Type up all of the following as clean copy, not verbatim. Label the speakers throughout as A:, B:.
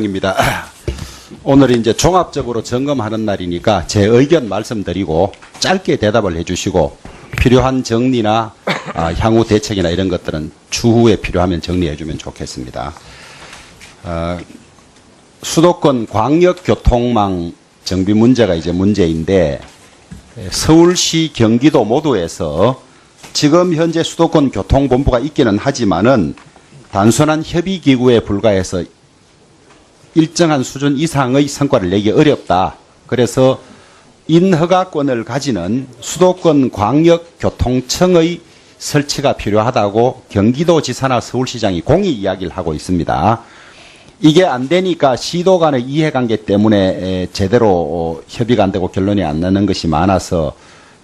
A: 입니다. 오늘 이제 종합적으로 점검하는 날이니까 제 의견 말씀드리고 짧게 대답을 해주시고 필요한 정리나 향후 대책이나 이런 것들은 추후에 필요하면 정리해주면 좋겠습니다. 수도권 광역교통망 정비 문제가 이제 문제인데 서울시, 경기도 모두에서 지금 현재 수도권 교통본부가 있기는 하지만은 단순한 협의기구에 불과해서 일정한 수준 이상의 성과를 내기 어렵다. 그래서 인허가권을 가지는 수도권 광역교통청의 설치가 필요하다고 경기도지사나 서울시장이 공히 이야기를 하고 있습니다. 이게 안 되니까 시도 간의 이해관계 때문에 제대로 협의가 안 되고 결론이 안 나는 것이 많아서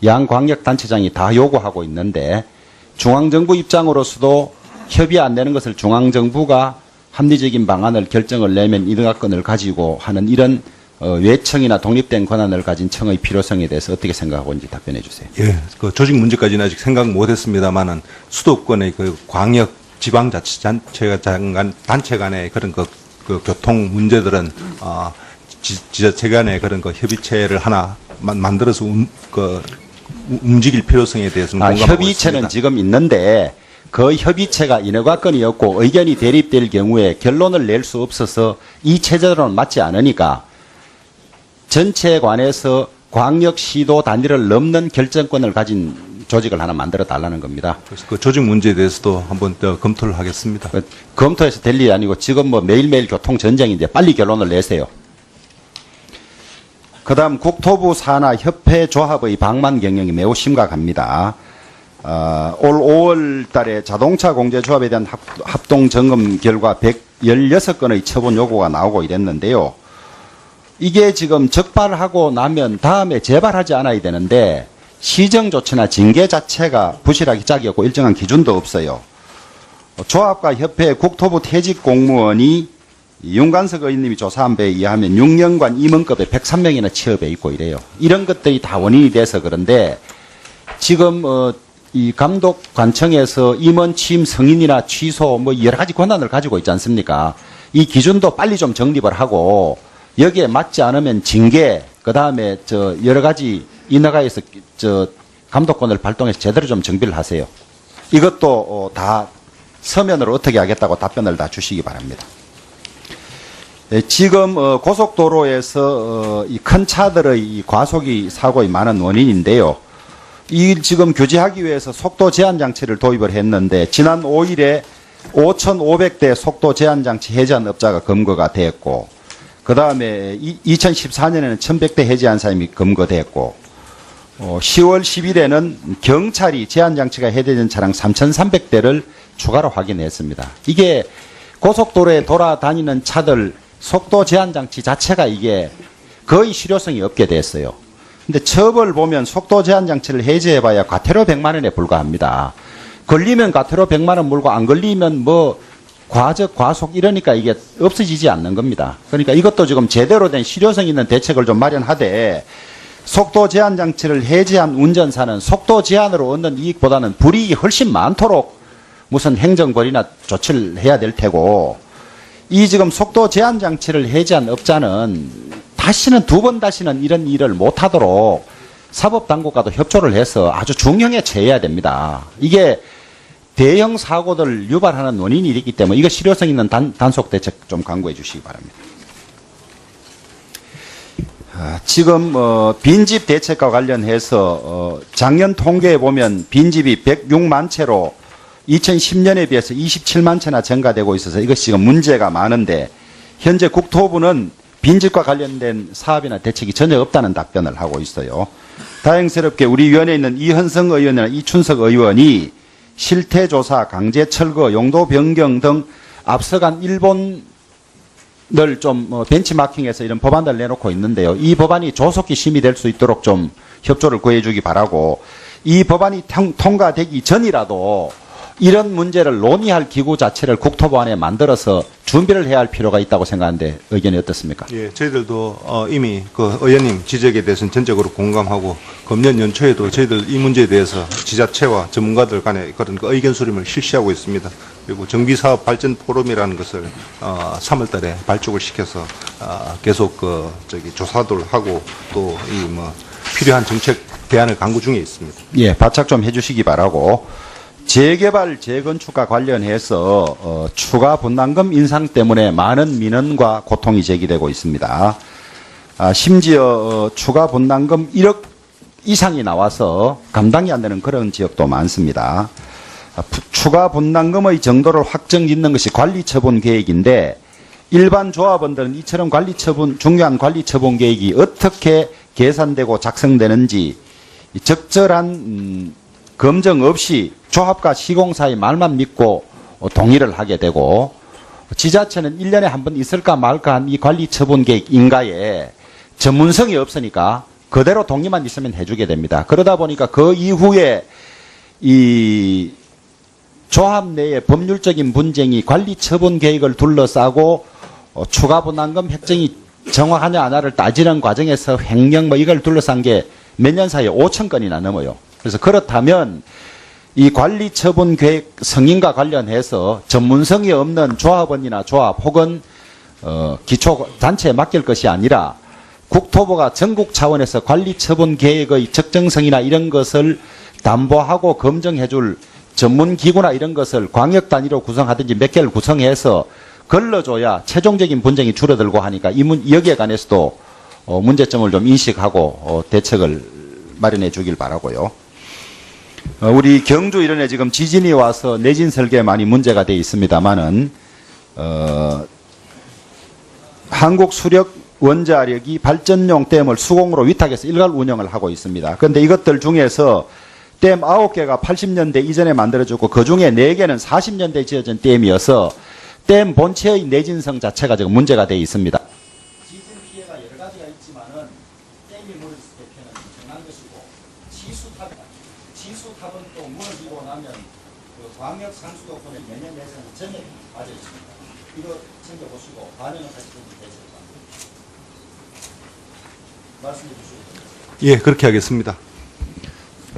A: 양 광역단체장이 다 요구하고 있는데 중앙정부 입장으로서도 협의 안 되는 것을 중앙정부가 합리적인 방안을 결정을 내면 인허가권을 가지고 하는 이런 외청이나 독립된 권한을 가진 청의 필요성에 대해서 어떻게 생각하고 있는지 답변해 주세요.
B: 예, 그 조직 문제까지는 아직 생각 못했습니다만은 수도권의 그 광역 지방자치단체 간의 그런 그 교통 문제들은 지자체 간의 그런 그 협의체를 하나 만들어서 움직일 필요성에 대해서는 공감하고
A: 협의체는
B: 있습니다.
A: 지금 있는데 그 협의체가 인허가권이 없고 의견이 대립될 경우에 결론을 낼 수 없어서 이 체제로는 맞지 않으니까 전체에 관해서 광역시도 단위를 넘는 결정권을 가진 조직을 하나 만들어 달라는 겁니다.
B: 그래서 그 조직 문제에 대해서도 한번 더 검토를 하겠습니다.
A: 검토해서 될 일이 아니고 지금 뭐 매일매일 교통 전쟁인데 빨리 결론을 내세요. 그 다음 국토부 산하 협회 조합의 방만 경영이 매우 심각합니다. 올 5월 달에 자동차 공제 조합에 대한 합동 점검 결과 116건의 처분 요구가 나오고 이랬는데요. 이게 지금 적발하고 나면 다음에 재발하지 않아야 되는데 시정 조치나 징계 자체가 부실하기 짝이었고 일정한 기준도 없어요. 조합과 협회 국토부 퇴직 공무원이 윤관석 의원님이 조사한 바에 의하면 6년간 임원급에 103명이나 취업해 있고 이래요. 이런 것들이 다 원인이 돼서 그런데 지금 이 감독관청에서 임원 취임 승인이나 취소 뭐 여러 가지 권한을 가지고 있지 않습니까? 이 기준도 빨리 좀 정립을 하고 여기에 맞지 않으면 징계, 그 다음에 여러 가지 인허가에서 감독권을 발동해서 제대로 좀 정비를 하세요. 이것도 다 서면으로 어떻게 하겠다고 답변을 다 주시기 바랍니다. 지금 고속도로에서 이 큰 차들의 이 과속이 사고의 많은 원인인데요. 이 지금 규제하기 위해서 속도 제한 장치를 도입을 했는데 지난 5일에 5,500대 속도 제한 장치 해제한 업자가 검거가 됐고 그 다음에 2014년에는 1,100대 해제한 사람이 검거됐고 10월 10일에는 경찰이 제한 장치가 해제된 차량 3,300대를 추가로 확인했습니다. 이게 고속도로에 돌아다니는 차들 속도 제한 장치 자체가 이게 거의 실효성이 없게 됐어요. 근데 처벌 보면 속도 제한 장치를 해제해봐야 과태료 100만 원에 불과합니다. 걸리면 과태료 100만 원 물고 안 걸리면 뭐 과적, 과속 이러니까 이게 없어지지 않는 겁니다. 그러니까 이것도 지금 제대로 된 실효성 있는 대책을 좀 마련하되 속도 제한 장치를 해제한 운전사는 속도 제한으로 얻는 이익보다는 불이익이 훨씬 많도록 무슨 행정벌이나 조치를 해야 될 테고 이 지금 속도 제한 장치를 해제한 업자는 다시는 다시는 이런 일을 못하도록 사법당국과도 협조를 해서 아주 중형에 처해야 됩니다. 이게 대형 사고들 유발하는 원인이 있기 때문에 이거 실효성 있는 단속 대책 좀 강구해 주시기 바랍니다. 지금 빈집 대책과 관련해서 작년 통계에 보면 빈집이 106만 채로 2010년에 비해서 27만 채나 증가되고 있어서 이것이 지금 문제가 많은데 현재 국토부는 빈집과 관련된 사업이나 대책이 전혀 없다는 답변을 하고 있어요. 다행스럽게 우리 위원회에 있는 이현성 의원이나 이춘석 의원이 실태조사, 강제철거, 용도 변경 등 앞서간 일본을 좀 벤치마킹해서 이런 법안을 내놓고 있는데요. 이 법안이 조속히 심의될 수 있도록 좀 협조를 구해주기 바라고 이 법안이 통과되기 전이라도 이런 문제를 논의할 기구 자체를 국토부 안에 만들어서 준비를 해야 할 필요가 있다고 생각하는데 의견이 어떻습니까?
B: 예, 저희들도 이미 그 의원님 지적에 대해서는 전적으로 공감하고 금년 연초에도 저희들 이 문제에 대해서 지자체와 전문가들 간의 그런 그 의견 수렴을 실시하고 있습니다. 그리고 정비사업 발전 포럼이라는 것을 3월달에 발족을 시켜서 계속 조사도 하고 또 이 뭐 필요한 정책 대안을 강구 중에 있습니다.
A: 예, 바짝 좀 해주시기 바라고. 재개발, 재건축과 관련해서 추가 분담금 인상 때문에 많은 민원과 고통이 제기되고 있습니다. 심지어 추가 분담금 1억 이상이 나와서 감당이 안 되는 그런 지역도 많습니다. 추가 분담금의 정도를 확정짓는 것이 관리처분 계획인데 일반 조합원들은 이처럼 중요한 관리처분 계획이 어떻게 계산되고 작성되는지 적절한 검증 없이 조합과 시공사의 말만 믿고 동의를 하게 되고 지자체는 1년에 한 번 있을까 말까 한 이 관리처분 계획 인가에 전문성이 없으니까 그대로 동의만 있으면 해주게 됩니다. 그러다 보니까 그 이후에 이 조합 내의 법률적인 분쟁이 관리처분 계획을 둘러싸고 추가 분담금 획정이 정확하냐 하냐를 따지는 과정에서 횡령 이걸 둘러싼 게 몇 년 사이에 5천 건이나 넘어요. 그래서 그렇다면 이 관리처분 계획 승인과 관련해서 전문성이 없는 조합원이나 조합 혹은 기초단체에 맡길 것이 아니라 국토부가 전국 차원에서 관리처분 계획의 적정성이나 이런 것을 담보하고 검증해줄 전문기구나 이런 것을 광역 단위로 구성하든지 몇 개를 구성해서 걸러줘야 최종적인 분쟁이 줄어들고 하니까 여기에 관해서도 문제점을 좀 인식하고 대책을 마련해 주길 바라고요. 우리 경주 이런 데 지금 지진이 와서 내진 설계에 많이 문제가 돼 있습니다만은 한국 수력 원자력이 발전용 댐을 수공으로 위탁해서 일괄 운영을 하고 있습니다. 그런데 이것들 중에서 댐 9개가 80년대 이전에 만들어졌고 그 중에 4개는 40년대에 지어진 댐이어서 댐 본체의 내진성 자체가 지금 문제가 되어 있습니다. 지진 피해가 여러 가지가 있지만은 댐이 무너졌을 때 피해는 엄청난 것이고 지수탑은 또 무너지고 나면 그 광역 상수도권의 매년 내에서는 전액 빠져 있습니다. 이거 챙겨보시고 반영을 하시면 되겠습니다. 말씀해 주시고.
B: 예, 그렇게 하겠습니다.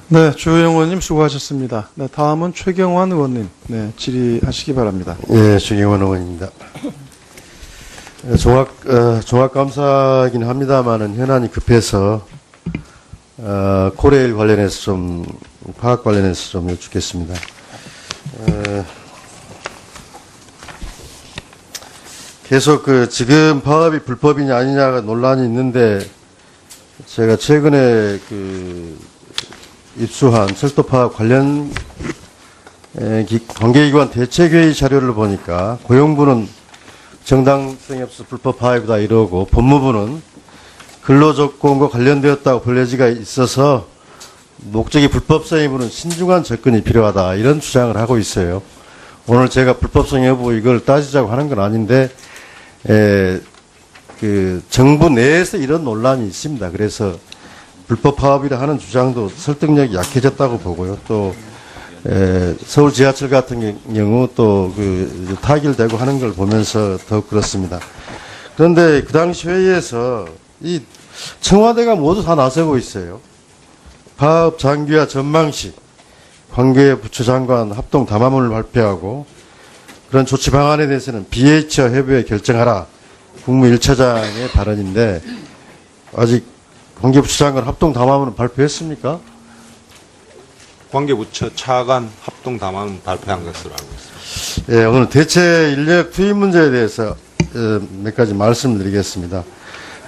C: 네, 주호영 의원님 수고하셨습니다. 네, 다음은 최경환 의원님, 네, 질의하시기 바랍니다.
D: 예, 최경환 의원입니다. 종합감사이긴 합니다만은 현안이 급해서 코레일 관련해서 좀 파악 관련해서 좀 여쭙겠습니다. 계속 지금 파업이 불법이냐 아니냐가 논란이 있는데 제가 최근에 입수한 철도 파업 관련 관계기관 대책회의 자료를 보니까 고용부는 정당성이 없어 불법 파업이다 이러고 법무부는 근로조건과 관련되었다고 볼 여지가 있어서 목적이 불법성이면 신중한 접근이 필요하다 이런 주장을 하고 있어요. 오늘 제가 불법성 여부 이걸 따지자고 하는 건 아닌데 정부 내에서 이런 논란이 있습니다. 그래서 불법 파업이라 하는 주장도 설득력이 약해졌다고 보고요. 또 서울 지하철 같은 경우 또 타결되고 하는 걸 보면서 더욱 그렇습니다. 그런데 그 당시 회의에서 이 청와대가 모두 다 나서고 있어요. 파업 장기화 전망시 관계 부처 장관 합동 담화문을 발표하고 그런 조치 방안에 대해서는 BH와 협의회 결정하라 국무 1차장의 발언인데 아직 관계부처 장관 합동 담화문을 발표했습니까?
B: 관계부처 차관 합동 담화문 발표한 것으로 알고 있습니다.
D: 예, 오늘 대체 인력 투입 문제에 대해서 몇 가지 말씀을 드리겠습니다.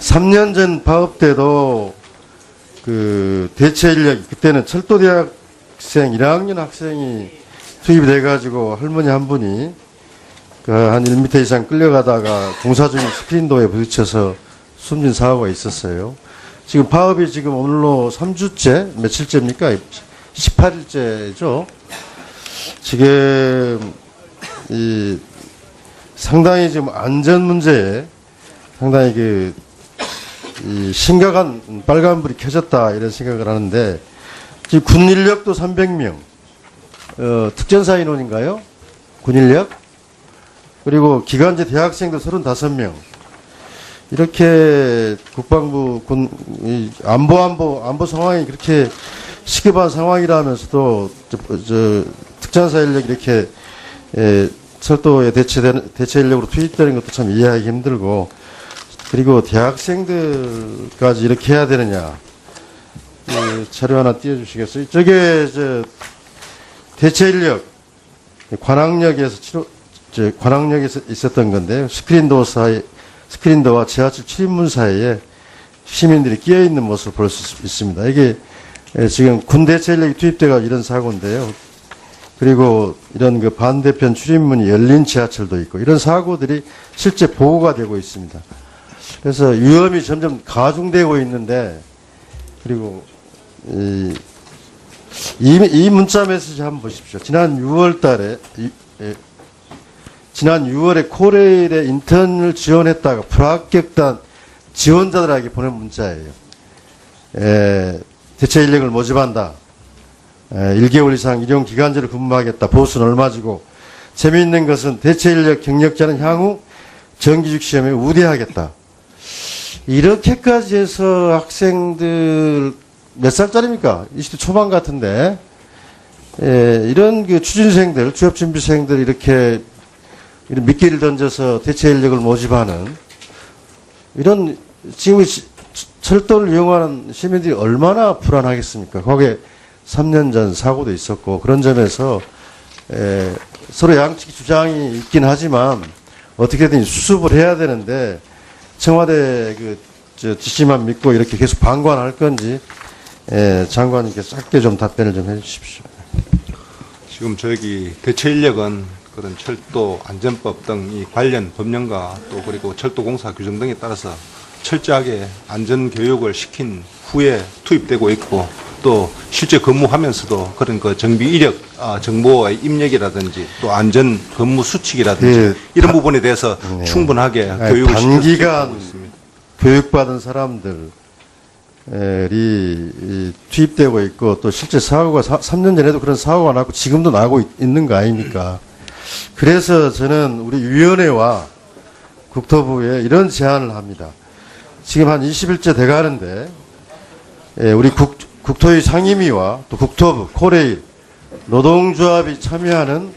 D: 3년 전 파업 때도 대체 인력, 그때는 철도대학생 1학년 학생이 투입이 돼가지고 할머니 한 분이 한 1m 이상 끌려가다가 공사 중인 스크린도어에 부딪혀서 숨진 사고가 있었어요. 지금 파업이 지금 오늘로 3주째, 며칠째입니까? 18일째죠. 지금 상당히 지금 안전 문제에 상당히 심각한 빨간불이 켜졌다 이런 생각을 하는데 지금 군 인력도 300명, 특전사 인원인가요? 군인력? 그리고 기간제 대학생들 35명. 이렇게 국방부 안보 상황이 그렇게 시급한 상황이라면서도 특전사 인력이 이렇게 철도에 대체 인력으로 투입되는 것도 참 이해하기 힘들고, 그리고 대학생들까지 이렇게 해야 되느냐. 자료 하나 띄워주시겠어요? 저게 대체 인력 관악역에서 관악역에서 있었던 건데요. 스크린도와 지하철 출입문 사이에 시민들이 끼어 있는 모습을 볼 수 있습니다. 이게 지금 군 대체 인력이 투입돼가 이런 사고인데요. 그리고 이런 그 반대편 출입문이 열린 지하철도 있고 이런 사고들이 실제 보고가 되고 있습니다. 그래서 위험이 점점 가중되고 있는데, 그리고 이 문자 메시지 한번 보십시오. 지난 6월에 코레일에 인턴을 지원했다가 불합격단 지원자들에게 보낸 문자예요. 대체 인력을 모집한다. 1개월 이상 일용기간제를 근무하겠다. 보수는 얼마 주고. 재미있는 것은 대체 인력 경력자는 향후 정규직 시험에 우대하겠다. 이렇게까지 해서 학생들 몇 살짜리입니까? 20대 초반 같은데, 이런 그 취준생들, 취업준비생들 이런 미끼를 던져서 대체 인력을 모집하는 이런 지금 철도를 이용하는 시민들이 얼마나 불안하겠습니까? 거기에 3년 전 사고도 있었고, 그런 점에서 서로 양측 주장이 있긴 하지만 어떻게든 수습을 해야 되는데, 청와대 지시만 믿고 이렇게 계속 방관할 건지 장관님께서 짧게 좀 답변을 좀 해주십시오.
B: 지금 대체 인력은 그런 철도 안전법 등 이 관련 법령과 또 그리고 철도공사 규정 등에 따라서 철저하게 안전 교육을 시킨 후에 투입되고 있고, 또 실제 근무하면서도 그런 그 정비 이력, 정보의 입력이라든지 또 안전 근무 수칙이라든지 이런 부분에 대해서 충분하게 교육을
D: 단기간 교육받은 사람들이 투입되고 있고, 또 실제 사고가 3년 전에도 그런 사고가 났고 지금도 나고 있는 거 아닙니까? 그래서 저는 우리 위원회와 국토부에 이런 제안을 합니다. 지금 한 20일째 돼가는데, 우리 국토위 상임위와 또 국토부, 코레일, 노동조합이 참여하는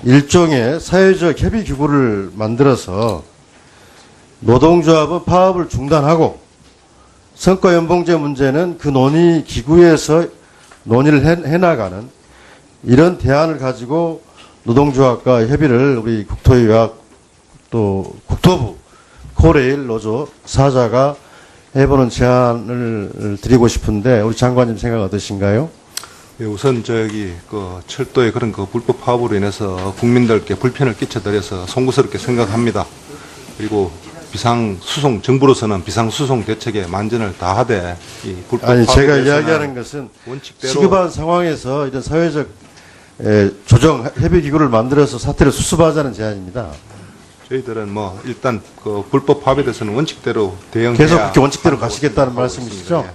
D: 일종의 사회적 협의기구를 만들어서 노동조합은 파업을 중단하고 성과연봉제 문제는 그 논의기구에서 논의를 해나가는 이런 대안을 가지고 노동조합과 협의를 우리 국토위와 또 국토부, 코레일, 노조, 사자가 해보는 제안을 드리고 싶은데, 우리 장관님 생각 어떠신가요?
B: 예, 우선 철도의 그런 불법 파업으로 인해서 국민들께 불편을 끼쳐드려서 송구스럽게 생각합니다. 그리고 정부로서는 비상수송 대책에 만전을 다하되 이 불법 파업에
D: 제가
B: 대해서는
D: 이야기하는 것은
B: 원칙대로
D: 시급한 상황에서 이런 사회적 조정 협의기구를 만들어서 사태를 수습하자는 제안입니다.
B: 저희들은 일단 불법 파업에 대해서는 원칙대로 대응해야
D: 계속 그렇게 원칙대로 가시겠다는 말씀이시죠?
B: 예.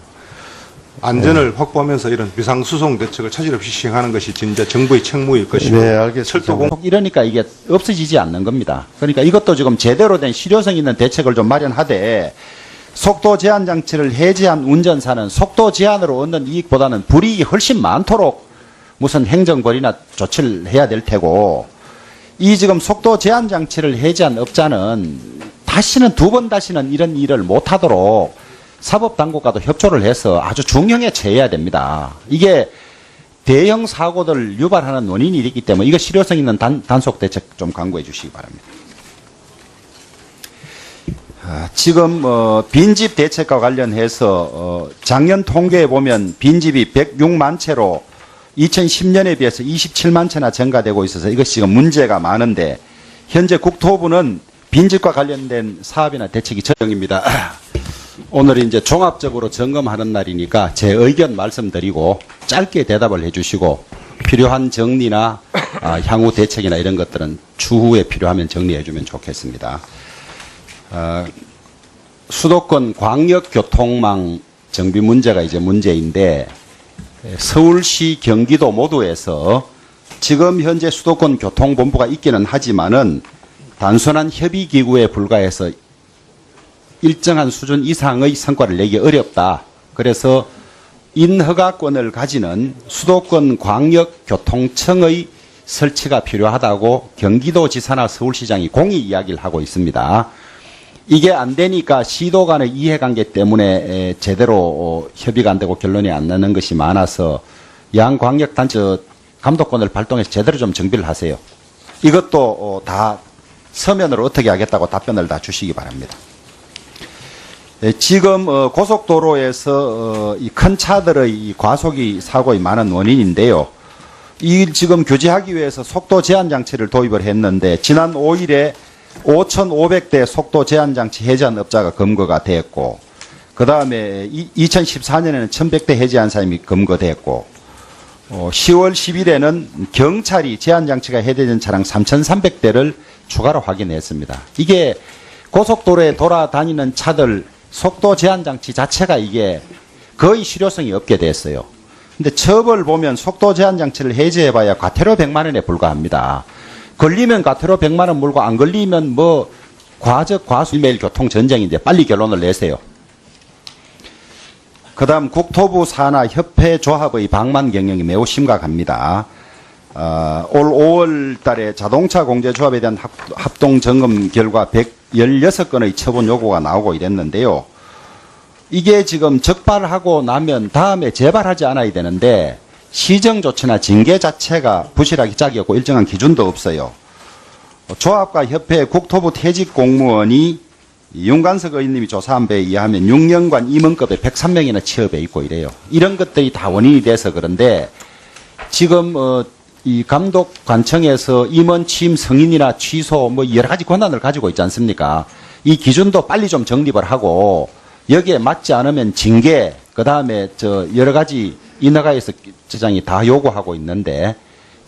B: 안전을 확보하면서 이런 비상수송 대책을 차질 없이 시행하는 것이 진짜 정부의 책무일 것이고,
D: 네, 알겠습니다.
B: 철도공
A: 이러니까 이게 없어지지 않는 겁니다. 그러니까 이것도 지금 제대로 된 실효성 있는 대책을 좀 마련하되, 속도 제한 장치를 해제한 운전사는 속도 제한으로 얻는 이익보다는 불이익이 훨씬 많도록 무슨 행정벌이나 조치를 해야 될 테고, 이 지금 속도 제한 장치를 해제한 업자는 두 번 다시는 이런 일을 못하도록 사법당국과도 협조를 해서 아주 중형에 처해야 됩니다. 이게 대형 사고들 유발하는 원인이 있기 때문에 이거 실효성 있는 단속 대책 좀 강구해 주시기 바랍니다. 지금 빈집 대책과 관련해서 작년 통계에 보면 빈집이 106만 채로 2010년에 비해서 27만 채나 증가되고 있어서 이것이 지금 문제가 많은데, 현재 국토부는 빈집과 관련된 사업이나 대책이 적용입니다. 오늘 이제 종합적으로 점검하는 날이니까 제 의견 말씀드리고 짧게 대답을 해주시고, 필요한 정리나 향후 대책이나 이런 것들은 추후에 필요하면 정리해주면 좋겠습니다. 수도권 광역교통망 정비 문제가 이제 문제인데, 서울시, 경기도 모두에서 지금 현재 수도권 교통본부가 있기는 하지만은 단순한 협의기구에 불과해서 일정한 수준 이상의 성과를 내기 어렵다. 그래서 인허가권을 가지는 수도권 광역교통청의 설치가 필요하다고 경기도지사나 서울시장이 공히 이야기를 하고 있습니다. 이게 안 되니까 시도 간의 이해관계 때문에 제대로 협의가 안 되고 결론이 안 나는 것이 많아서 양광역단체 감독권을 발동해서 제대로 좀 정비를 하세요. 이것도 다 서면으로 어떻게 하겠다고 답변을 다 주시기 바랍니다. 지금 고속도로에서 이 큰 차들의 이 과속이 사고의 많은 원인인데요. 이 지금 규제하기 위해서 속도 제한 장치를 도입을 했는데 지난 5일에 5,500대 속도 제한 장치 해제한 업자가 검거가 됐고, 그 다음에 2014년에는 1,100대 해제한 사람이 검거됐고, 10월 10일에는 경찰이 제한 장치가 해제된 차량 3,300대를 추가로 확인했습니다. 이게 고속도로에 돌아다니는 차들 속도 제한 장치 자체가 이게 거의 실효성이 없게 됐어요. 근데 처벌 보면 속도 제한 장치를 해제해봐야 과태료 100만 원에 불과합니다. 걸리면 과태료 100만 원 물고 안 걸리면 뭐 과적 과수 매일 교통 전쟁인데 빨리 결론을 내세요. 그다음 국토부 산하 협회 조합의 방만 경영이 매우 심각합니다. 올 5월 달에 자동차 공제조합에 대한 합동 점검 결과 116건의 처분 요구가 나오고 이랬는데요. 이게 지금 적발하고 나면 다음에 재발하지 않아야 되는데 시정 조치나 징계 자체가 부실하기 짝이었고 일정한 기준도 없어요. 조합과 협회 국토부 퇴직 공무원이 윤관석 의원님이 조사한 바에 의하면 6년간 임원급에 103명이나 취업해 있고 이래요. 이런 것들이 다 원인이 돼서 그런데 지금 이 감독관청에서 임원 취임 승인이나 취소 뭐 여러 가지 권한을 가지고 있지 않습니까? 이 기준도 빨리 좀 정립을 하고 여기에 맞지 않으면 징계, 그 다음에 여러 가지 인허가에서 지장이 다 요구하고 있는데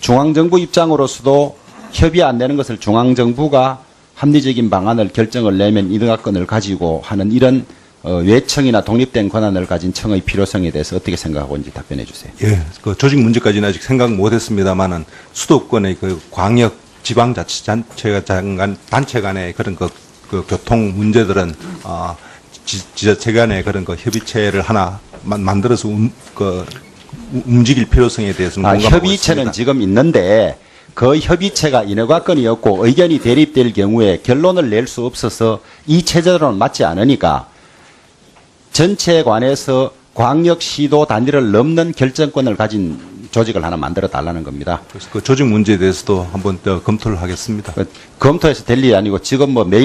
A: 중앙정부 입장으로서도 협의 안 되는 것을 중앙정부가 합리적인 방안을 결정을 내면 인허가권을 가지고 하는 이런 외청이나 독립된 권한을 가진 청의 필요성에 대해서 어떻게 생각하고 있는지 답변해 주세요.
B: 예, 그 조직 문제까지는 아직 생각 못했습니다만은 수도권의 그 광역 지방자치단체가 단체 간의 그런 그 교통 문제들은 지자체 간의 그런 그 협의체를 하나 만들어서 움직일 필요성에 대해서는 공감하고
A: 협의체는
B: 있습니다.
A: 지금 있는데 그 협의체가 인허가권이 없고 의견이 대립될 경우에 결론을 낼 수 없어서 이 체제로는 맞지 않으니까 전체에 관해서 광역시도 단위를 넘는 결정권을 가진 조직을 하나 만들어 달라는 겁니다.
B: 그래서 그 조직 문제에 대해서도 한번 더 검토를 하겠습니다.
A: 검토해서 될 일이 아니고 지금 뭐 매일